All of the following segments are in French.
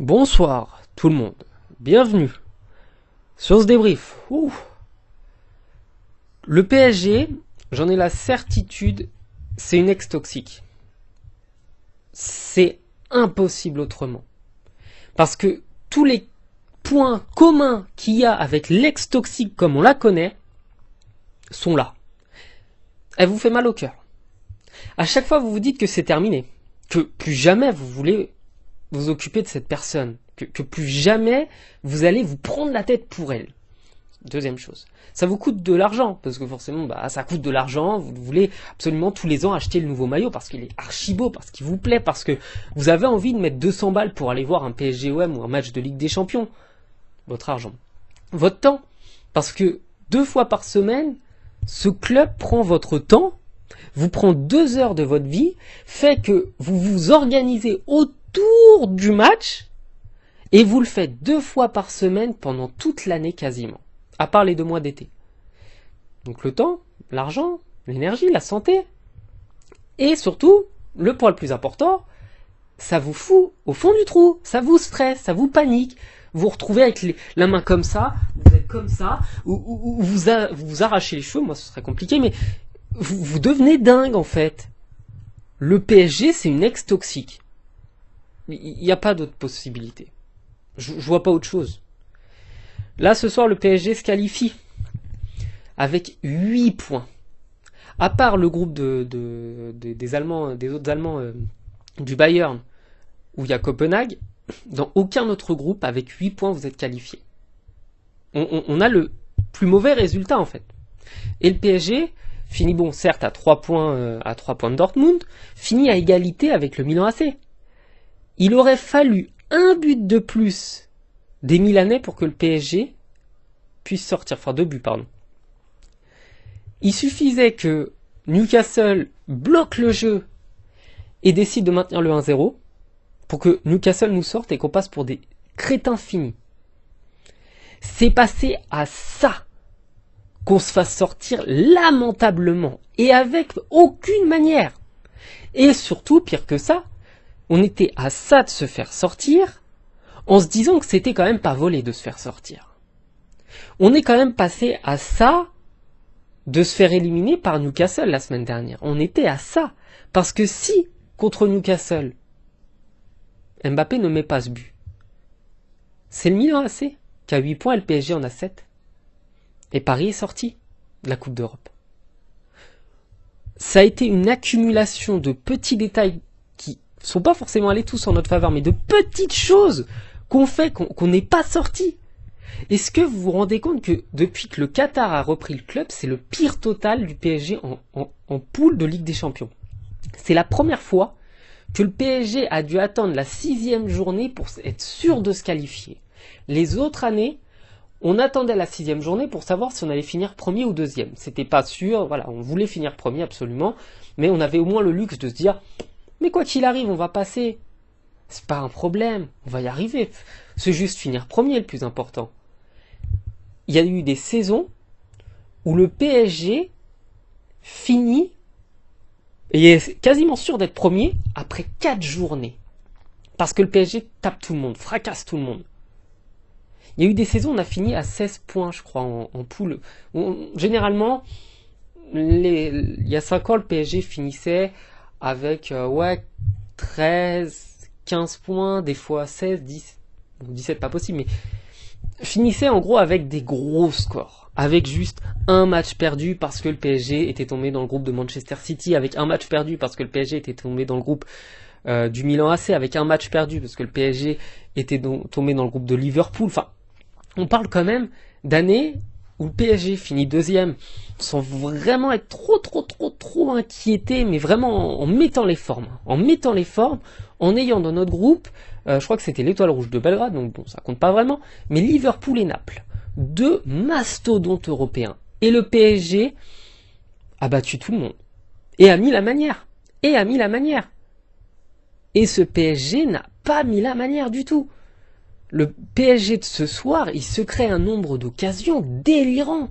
Bonsoir tout le monde, bienvenue sur ce débrief. Le PSG, j'en ai la certitude, c'est une ex-toxique. C'est impossible autrement. Parce que tous les points communs qu'il y a avec l'ex-toxique comme on la connaît, sont là. Elle vous fait mal au cœur. À chaque fois vous vous dites que c'est terminé, que plus jamais vous voulez vous occuper de cette personne, que plus jamais vous allez vous prendre la tête pour elle. Deuxième chose, ça vous coûte de l'argent, parce que forcément ça coûte de l'argent, vous voulez absolument tous les ans acheter le nouveau maillot, parce qu'il est archi beau, parce qu'il vous plaît, parce que vous avez envie de mettre 200 balles pour aller voir un PSG-OM ou un match de Ligue des Champions. Votre argent. Votre temps, parce que 2 fois par semaine, ce club prend votre temps, vous prend 2 heures de votre vie, fait que vous vous organisez autour du match, et vous le faites 2 fois par semaine pendant toute l'année quasiment, à part les 2 mois d'été. Donc le temps, l'argent, l'énergie, la santé, et surtout, le point le plus important, ça vous fout au fond du trou, ça vous stresse, ça vous panique, vous vous retrouvez avec la main comme ça, vous êtes comme ça, ou vous arrachez les cheveux, moi ce serait compliqué, mais vous devenez dingue en fait. Le PSG c'est une ex-toxique. Il n'y a pas d'autre possibilité. Je vois pas autre chose. Là, ce soir, le PSG se qualifie avec 8 points. À part le groupe des Allemands, des autres Allemands du Bayern, où il y a Copenhague, dans aucun autre groupe, avec 8 points, vous êtes qualifié. On a le plus mauvais résultat, en fait. Et le PSG finit, certes, à 3 points de Dortmund, finit à égalité avec le Milan AC. Il aurait fallu un but de plus des Milanais pour que le PSG puisse sortir. Enfin, 2 buts, pardon. Il suffisait que Newcastle bloque le jeu et décide de maintenir le 1-0 pour que Newcastle nous sorte et qu'on passe pour des crétins finis. C'est passé à ça qu'on se fasse sortir lamentablement et avec aucune manière. Et surtout, pire que ça, on était à ça de se faire sortir en se disant que c'était quand même pas volé de se faire sortir. On est quand même passé à ça de se faire éliminer par Newcastle la semaine dernière. On était à ça. Parce que si, contre Newcastle, Mbappé ne met pas ce but, c'est le Milan AC qui a 8 points et le PSG en a 7. Et Paris est sorti de la Coupe d'Europe. Ça a été une accumulation de petits détails qui sont pas forcément allés tous en notre faveur, mais de petites choses qu'on fait qu'on n'est pas sorti. Est-ce que vous vous rendez compte que depuis que le Qatar a repris le club, c'est le pire total du PSG en poule de Ligue des Champions. C'est la première fois que le PSG a dû attendre la 6e journée pour être sûr de se qualifier. Les autres années, on attendait la 6e journée pour savoir si on allait finir premier ou deuxième. C'était pas sûr, voilà, on voulait finir premier absolument, mais on avait au moins le luxe de se dire mais quoi qu'il arrive, on va passer. C'est pas un problème, on va y arriver. C'est juste finir premier le plus important. Il y a eu des saisons où le PSG finit et est quasiment sûr d'être premier après 4 journées. Parce que le PSG tape tout le monde, fracasse tout le monde. Il y a eu des saisons où on a fini à 16 points, je crois, en poule. Généralement, il y a 5 ans, le PSG finissait avec 13, 15 points, des fois 16, 10, 17 pas possible, mais finissait en gros avec des gros scores, avec juste un match perdu parce que le PSG était tombé dans le groupe de Manchester City, avec un match perdu parce que le PSG était tombé dans le groupe du Milan AC, avec un match perdu parce que le PSG était tombé dans le groupe de Liverpool. Enfin, on parle quand même d'années où le PSG finit 2e sans vraiment être trop inquiété, mais vraiment en mettant les formes, en ayant dans notre groupe, je crois que c'était l'Étoile Rouge de Belgrade, donc ça compte pas vraiment, mais Liverpool et Naples, 2 mastodontes européens, et le PSG a battu tout le monde, et a mis la manière, et ce PSG n'a pas mis la manière du tout. Le PSG de ce soir, il se crée un nombre d'occasions délirant.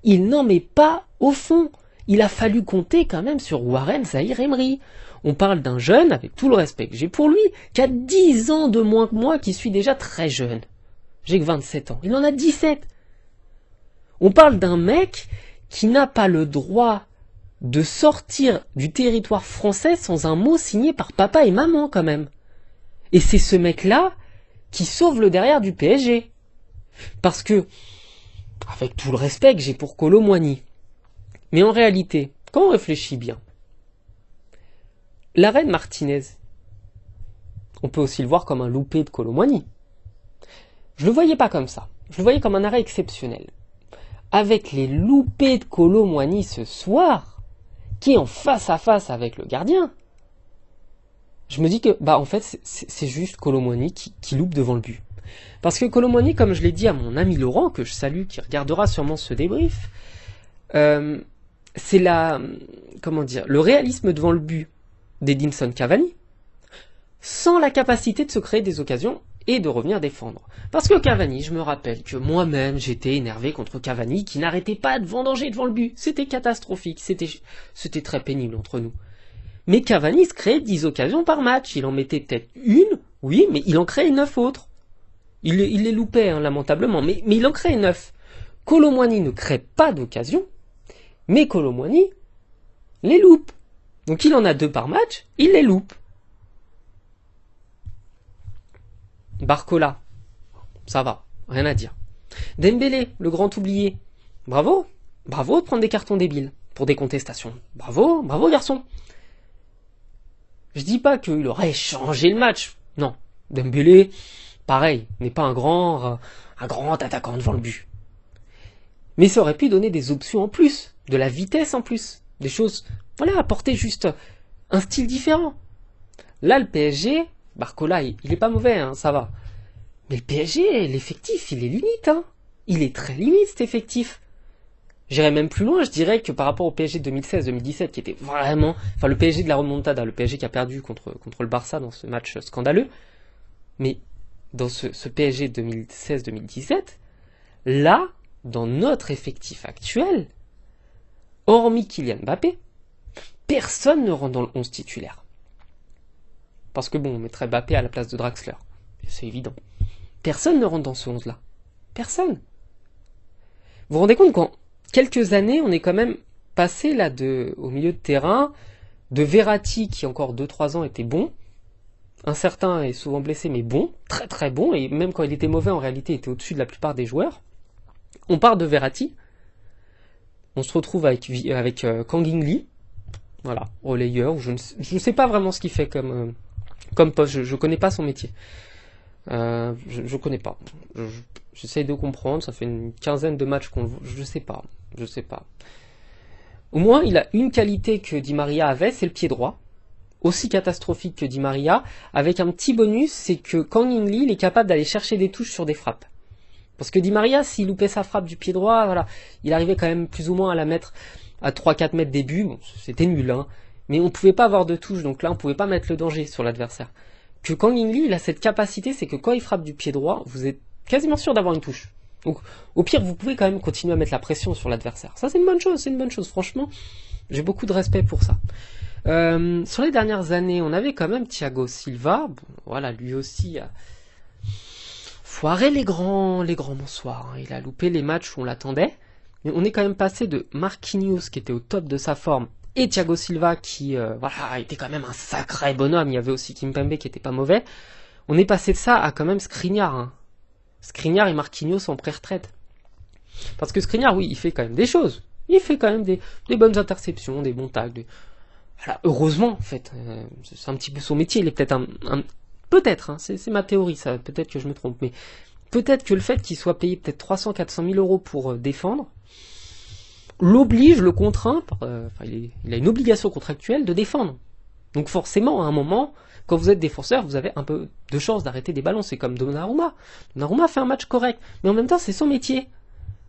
Il n'en met pas au fond. Il a fallu compter quand même sur Warren Zahir Emery. On parle d'un jeune, avec tout le respect que j'ai pour lui, qui a 10 ans de moins que moi, qui suis déjà très jeune. J'ai que 27 ans. Il en a 17. On parle d'un mec qui n'a pas le droit de sortir du territoire français sans un mot signé par papa et maman quand même. Et c'est ce mec-là qui sauve le derrière du PSG. Parce que, avec tout le respect que j'ai pour Kolo Muani, mais en réalité, quand on réfléchit bien, l'arrêt de Martinez, on peut aussi le voir comme un loupé de Kolo Muani. Je le voyais pas comme ça. Je le voyais comme un arrêt exceptionnel. Avec les loupés de Kolo Muani ce soir, qui est en face à face avec le gardien, je me dis que, en fait, c'est juste Kolo Muani qui loupe devant le but. Parce que Kolo Muani, comme je l'ai dit à mon ami Laurent, que je salue, qui regardera sûrement ce débrief, c'est le réalisme devant le but d'Edinson Cavani, sans la capacité de se créer des occasions et de revenir défendre. Parce que Cavani, je me rappelle que moi-même, j'étais énervé contre Cavani, qui n'arrêtait pas de vendanger devant le but. C'était catastrophique, c'était très pénible entre nous. Mais Cavani se créait 10 occasions par match. Il en mettait peut-être une, oui, mais il en créait 9 autres. Il les loupait, lamentablement, mais il en créait 9. Kolo Muani ne crée pas d'occasion, mais Kolo Muani les loupe. Donc il en a 2 par match, il les loupe. Barcola, ça va, rien à dire. Dembélé, le grand oublié, bravo de prendre des cartons débiles pour des contestations. Bravo garçon. Je dis pas qu'il aurait changé le match, non. Dembélé, pareil, n'est pas un grand attaquant devant le but. Mais ça aurait pu donner des options en plus, de la vitesse en plus, des choses, apporter juste un style différent. Là, le PSG, Barcola, il est pas mauvais, ça va. Mais le PSG, l'effectif, il est limite, Il est très limite, cet effectif. J'irais même plus loin, je dirais que par rapport au PSG 2016-2017, qui était vraiment... Enfin, le PSG de la remontada, le PSG qui a perdu contre le Barça dans ce match scandaleux. Mais dans ce PSG 2016-2017, là, dans notre effectif actuel, hormis Kylian Mbappé, personne ne rentre dans le 11 titulaire. Parce que on mettrait Mbappé à la place de Draxler. C'est évident. Personne ne rentre dans ce 11-là. Personne. Vous vous rendez compte qu'en quelques années, on est quand même passé là au milieu de terrain, de Verratti qui encore 2-3 ans était bon, un certain est souvent blessé mais bon, très très bon, et même quand il était mauvais en réalité il était au-dessus de la plupart des joueurs. On part de Verratti, on se retrouve avec Kang In Lee, relayeur, je ne sais pas vraiment ce qu'il fait comme poste, je connais pas son métier. Je connais pas. J'essaye de comprendre, ça fait une quinzaine de matchs qu'on le voit, je sais pas. Au moins, il a une qualité que Di Maria avait, c'est le pied droit. Aussi catastrophique que Di Maria, avec un petit bonus, c'est que Kang In Lee, il est capable d'aller chercher des touches sur des frappes. Parce que Di Maria, s'il loupait sa frappe du pied droit, il arrivait quand même plus ou moins à la mettre à 3-4 mètres des buts, c'était nul, mais on pouvait pas avoir de touche, donc là on pouvait pas mettre le danger sur l'adversaire. Que Kang In Lee, il a cette capacité, c'est que quand il frappe du pied droit, vous êtes quasiment sûr d'avoir une touche. Donc au pire, vous pouvez quand même continuer à mettre la pression sur l'adversaire. Ça c'est une bonne chose, franchement, j'ai beaucoup de respect pour ça. Sur les dernières années, on avait quand même Thiago Silva, lui aussi a foiré les grands bonsoirs, il a loupé les matchs où on l'attendait, mais on est quand même passé de Marquinhos qui était au top de sa forme, et Thiago Silva qui était quand même un sacré bonhomme, il y avait aussi Kimpembe qui était pas mauvais, on est passé de ça à quand même Skriniar, Skriniar et Marquinhos en pré-retraite. Parce que Skriniar, oui, il fait quand même des choses, il fait quand même des bonnes interceptions, des bons tags, heureusement en fait, c'est un petit peu son métier, il est peut-être peut-être, c'est ma théorie, ça, peut-être que je me trompe, mais peut-être que le fait qu'il soit payé peut-être 300-400 000 euros pour défendre, l'oblige, le contraint, il a une obligation contractuelle de défendre. Donc forcément, à un moment, quand vous êtes défenseur, vous avez un peu de chance d'arrêter des ballons, c'est comme Donnarumma. Donnarumma fait un match correct, mais en même temps, c'est son métier.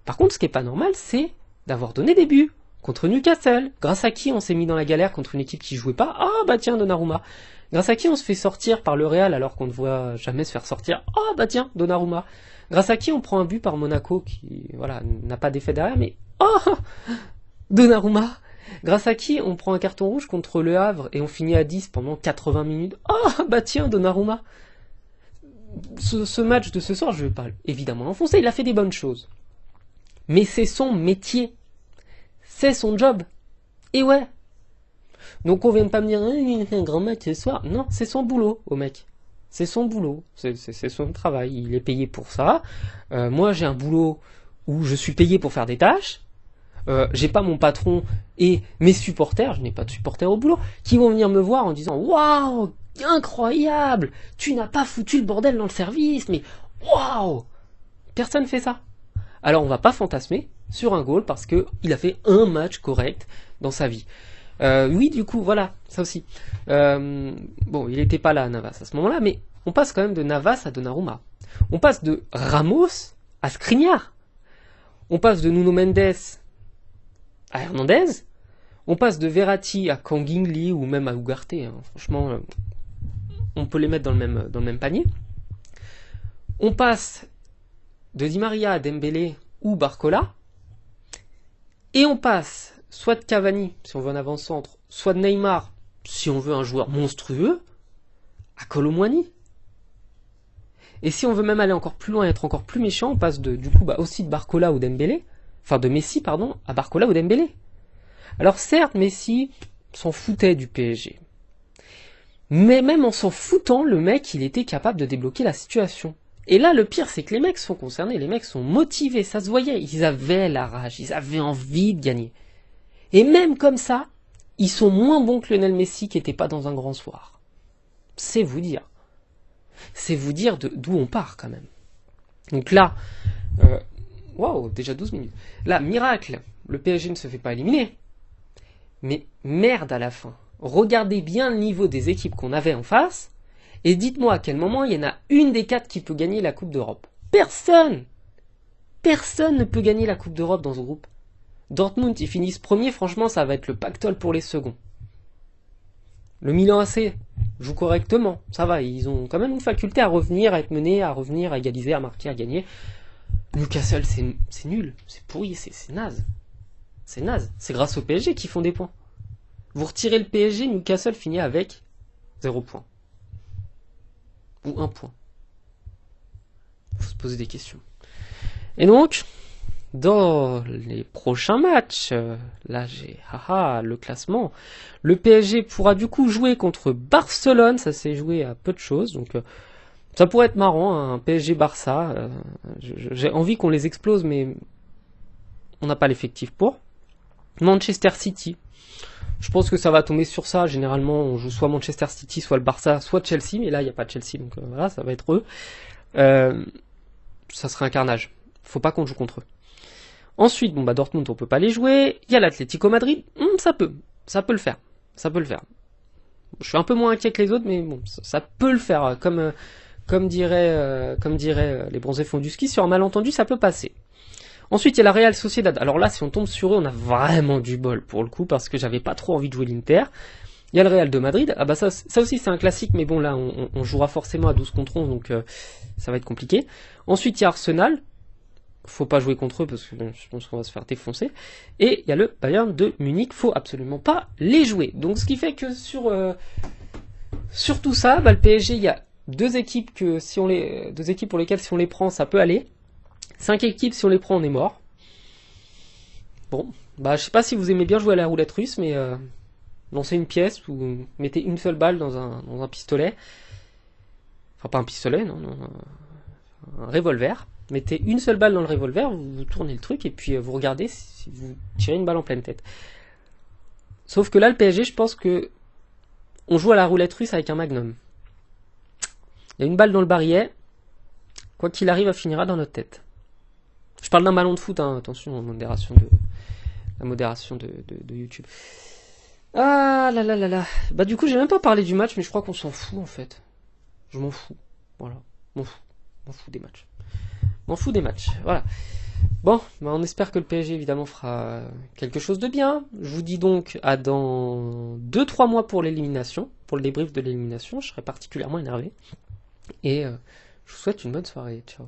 Par contre, ce qui est pas normal, c'est d'avoir donné des buts contre Newcastle, grâce à qui on s'est mis dans la galère contre une équipe qui jouait pas. Tiens, Donnarumma. Grâce à qui on se fait sortir par le Real alors qu'on ne voit jamais se faire sortir. Tiens, Donnarumma. Grâce à qui on prend un but par Monaco qui n'a pas d'effet derrière, mais Donnarumma. Grâce à qui on prend un carton rouge contre Le Havre et on finit à 10 pendant 80 minutes. Oh, bah tiens, Donnarumma. Ce match de ce soir, je vais pas évidemment l'enfoncer, il a fait des bonnes choses. Mais c'est son métier. C'est son job. Et ouais. Donc on vient de pas me dire, il fait un grand match ce soir. Non, c'est son boulot, au mec. C'est son boulot. C'est son travail. Il est payé pour ça. Moi, j'ai un boulot où je suis payé pour faire des tâches. J'ai pas mon patron et mes supporters, je n'ai pas de supporters au boulot, qui vont venir me voir en disant waouh, incroyable, tu n'as pas foutu le bordel dans le service, mais waouh, personne fait ça. Alors on va pas fantasmer sur un goal parce que il a fait un match correct dans sa vie. Oui, du coup, voilà, ça aussi. Bon, il n'était pas là, Navas, à ce moment-là, mais on passe quand même de Navas à Donnarumma. On passe de Ramos à Skriniar. On passe de Nuno Mendes à Hernandez. On passe de Verratti à Kangin ou même à Ugarte. Hein. Franchement, on peut les mettre dans le même panier. On passe de Di Maria à Dembélé ou Barcola. Et on passe soit de Cavani, si on veut un avant-centre, soit de Neymar, si on veut un joueur monstrueux, à Kolo Muani. Et si on veut même aller encore plus loin et être encore plus méchant, on passe aussi de Barcola ou Dembélé, enfin de Messi, pardon, à Barcola ou Dembélé. Alors certes, Messi s'en foutait du PSG. Mais même en s'en foutant, le mec, il était capable de débloquer la situation. Et là, le pire, c'est que les mecs sont concernés, les mecs sont motivés, ça se voyait. Ils avaient la rage, ils avaient envie de gagner. Et même comme ça, ils sont moins bons que Lionel Messi qui n'était pas dans un grand soir. C'est vous dire. C'est vous dire d'où on part quand même. Donc là, waouh, déjà 12 minutes. Là, miracle, le PSG ne se fait pas éliminer. Mais merde à la fin. Regardez bien le niveau des équipes qu'on avait en face. Et dites-moi à quel moment il y en a une des 4 qui peut gagner la Coupe d'Europe. Personne. Personne ne peut gagner la Coupe d'Europe dans ce groupe. Dortmund, ils finissent premier, franchement, ça va être le pactole pour les seconds. Le Milan AC joue correctement, ça va, ils ont quand même une faculté à revenir, à être menés, à revenir, à égaliser, à marquer, à gagner. Newcastle, c'est nul, c'est pourri, c'est naze. C'est naze, c'est grâce au PSG qu'ils font des points. Vous retirez le PSG, Newcastle finit avec 0 points. Ou 1 point. Faut se poser des questions. Et donc, dans les prochains matchs, là j'ai le classement, le PSG pourra du coup jouer contre Barcelone, ça s'est joué à peu de choses, donc ça pourrait être marrant, hein, un PSG-Barça, j'ai envie qu'on les explose, mais on n'a pas l'effectif pour. Manchester City, je pense que ça va tomber sur ça, généralement on joue soit Manchester City, soit le Barça, soit Chelsea, mais là il n'y a pas de Chelsea, donc voilà, ça va être eux. Ça serait un carnage, faut pas qu'on joue contre eux. Ensuite, Dortmund, on peut pas les jouer. Il y a l'Atlético Madrid, ça peut le faire. Je suis un peu moins inquiet que les autres, mais bon, ça peut le faire. Comme dirait les bronzés font du ski, sur un malentendu, ça peut passer. Ensuite, il y a la Real Sociedad. Alors là, si on tombe sur eux, on a vraiment du bol pour le coup, parce que j'avais pas trop envie de jouer l'Inter. Il y a le Real de Madrid. Ah bah ça aussi c'est un classique, mais bon là, on jouera forcément à 12 contre 11, donc ça va être compliqué. Ensuite, il y a Arsenal. Faut pas jouer contre eux parce que je pense qu'on va se faire défoncer. Et il y a le Bayern de Munich, faut absolument pas les jouer. Donc ce qui fait que sur tout ça, le PSG, il y a deux équipes pour lesquelles si on les prend, ça peut aller. 5 équipes, si on les prend, on est mort. Bon, je sais pas si vous aimez bien jouer à la roulette russe, mais lancez une pièce ou mettez une seule balle dans un pistolet. Enfin pas un pistolet, non, un revolver. Mettez une seule balle dans le revolver, vous tournez le truc et puis vous regardez si vous tirez une balle en pleine tête. Sauf que là, le PSG, je pense que on joue à la roulette russe avec un magnum. Il y a une balle dans le barillet, quoi qu'il arrive, elle finira dans notre tête. Je parle d'un ballon de foot, hein, attention, la modération de YouTube. Ah là là là là. Du coup, j'ai même pas parlé du match, mais je crois qu'on s'en fout en fait. Je m'en fous. Voilà. M'en fous des matchs. Voilà. Bon, on espère que le PSG évidemment fera quelque chose de bien. Je vous dis donc à dans 2-3 mois pour l'élimination, pour le débrief de l'élimination. Je serai particulièrement énervé. Et je vous souhaite une bonne soirée. Ciao.